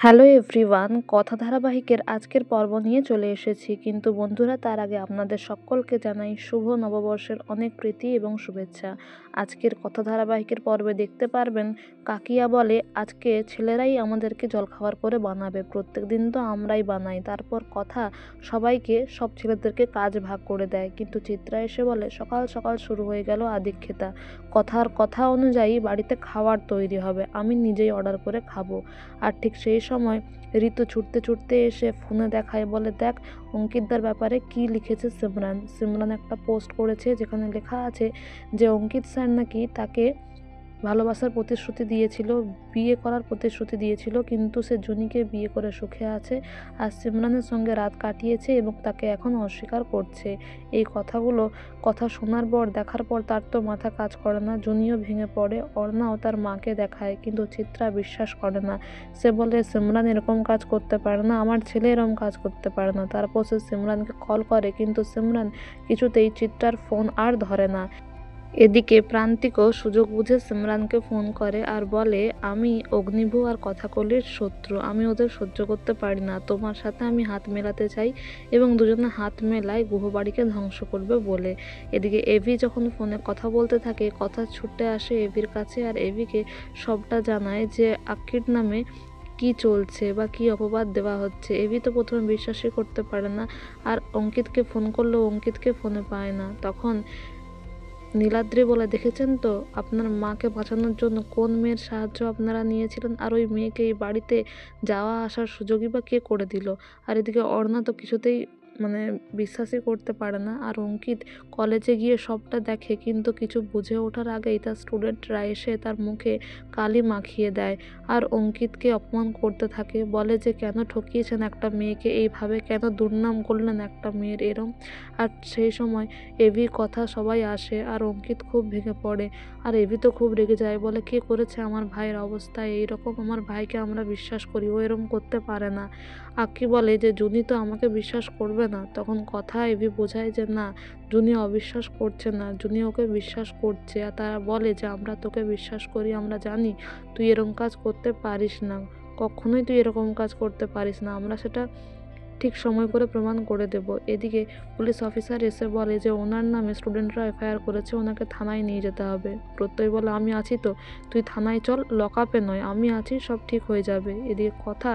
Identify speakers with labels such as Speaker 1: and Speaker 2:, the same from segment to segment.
Speaker 1: Hello everyone, কথা ধারাবাহিকের আজকের পর্ব নিয়ে চলে এসেছি। কিন্তু বন্ধুরা, তার আগে আপনাদের সকলকে জানাই শুভ নববর্ষের অনেক প্রীতি এবং শুভেচ্ছা। আজকের কথা ধারাবাহিকের পর্বে দেখতে পারবেন কাকিয়া বলে আজকে ছেলেরাই আমাদেরকে জলখাবার করে বানাবে, প্রত্যেক দিন তো আমরাই বানাই। তারপর কথা সবাইকে সব ছেলেদেরকে কাজ ভাগ করে দেয়, কিন্তু চিত্রা এসে বলে সকাল সকাল শুরু হয়ে গেল আদিক্ষেতা। কথার কথা অনুযায়ী বাড়িতে খাবার তৈরি হবে, আমি নিজেই অর্ডার করে খাবো। আর ঠিক সেই সময় ঋতু ছুটতে ছুটতে এসে ফোনে দেখায়, বলে দেখ অঙ্কিতদার ব্যাপারে কি লিখেছে সিমরান। সিমরান একটা পোস্ট করেছে যেখানে লেখা আছে যে অঙ্কিত স্যার নাকি তাকে ভালোবাসার প্রতিশ্রুতি দিয়েছিল, বিয়ে করার প্রতিশ্রুতি দিয়েছিল, কিন্তু সে জুনিকে বিয়ে করে সুখে আছে আর সিমরানের সঙ্গে রাত কাটিয়েছে এবং তাকে এখন অস্বীকার করছে। এই কথা শোনার পর দেখার পর তার তো মাথা কাজ করে না, জুনিও ভেঙে পড়ে। অর্ণাও তার মাকে দেখায়, কিন্তু চিত্রা বিশ্বাস করে না। সে বলে সিমরান এরকম কাজ করতে পারে না, আমার ছেলে এরকম কাজ করতে পারে না। তারপর সে সিমরানকে কল করে, কিন্তু সিমরান কিছুতেই চিত্রার ফোন আর ধরে না। এদিকে প্রান্তিকও সুযোগ বুঝে সিমরানকে ফোন করে আর বলে, আমি অগ্নিভু আর কথাকলির শত্রু, আমি ওদের সহ্য করতে পারি না, তোমার সাথে আমি হাত মেলাতে চাই এবং দুজনে হাত মেলায় গুহবাড়িকে ধ্বংস করবে বলে। এদিকে এভি যখন ফোনে কথা বলতে থাকে, কথা ছুটে আসে এভির কাছে আর এভিকে সবটা জানায় যে আক্কির নামে কি চলছে বা কি অপবাদ দেওয়া হচ্ছে। এভি তো প্রথমে বিশ্বাসই করতে পারে না, আর অঙ্কিতকে ফোন করলেও অঙ্কিতকে ফোনে পায় না। তখন নীলাদ্রি বলে, দেখেছেন তো আপনার মাকে বাঁচানোর জন্য কোন মেয়ের সাহায্য আপনারা নিয়েছিলেন, আর ওই মেয়েকে এই বাড়িতে যাওয়া আসার সুযোগই বা কে করে দিল। আর এদিকে অর্ণা তো কিছুতেই বিশ্বাসই করতে পারে না। আর অঙ্কিত কলেজে গিয়ে সবটা দেখে, কিন্তু কিছু বুঝে ওঠার আগেই তার স্টুডেন্টরা এসে তার মুখে কালি মাখিয়ে দেয় আর অঙ্কিতকে অপমান করতে থাকে, বলে যে কেন ঠকিয়েছেন একটা মেয়েকে এইভাবে, কেন দুর্নাম করলেন একটা মেয়ের এরম। আর সেই সময় এভি কথা সবাই আসে আর অঙ্কিত খুব ভেঙে পড়ে। আর এভি তো খুব রেগে যায়, বলে কে করেছে আমার ভাইয়ের অবস্থা এইরকম, আমার ভাইকে আমরা বিশ্বাস করি, ও এরম করতে পারে না। আক্কি বলে যে জুনি তো আমাকে বিশ্বাস করবে না। তখন কথা এভি বোঝায় যে না, জুনি অবিশ্বাস করছে না, জুনি ওকে বিশ্বাস করছে। আর তারা বলে যে আমরা তোকে বিশ্বাস করি, আমরা জানি তুই এরকম কাজ করতে পারিস না, কখনোই তুই এরকম কাজ করতে পারিস না, আমরা সেটা ঠিক সময় করে প্রমাণ করে দেব। এদিকে পুলিশ অফিসার এসে বলে যে ওনার নামে স্টুডেন্টরা এফআইআর করেছে, ওনাকে থানায় নিয়ে যেতে হবে। প্রত্যয় বলে, আমি আছি তো, তুই থানায় চল, লকআপে নয়, আমি আছি, সব ঠিক হয়ে যাবে। এদিকে কথা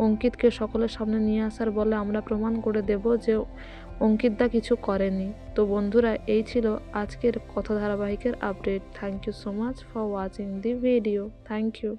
Speaker 1: অঙ্কিতকে সকলের সামনে নিয়ে আসার বলে, আমরা প্রমাণ করে দেব যে অঙ্কিতদা কিছু করেনি। তো বন্ধুরা, এই ছিল আজকের কথা ধারাবাহিকের update. Thank you so much for watching the video. Thank you.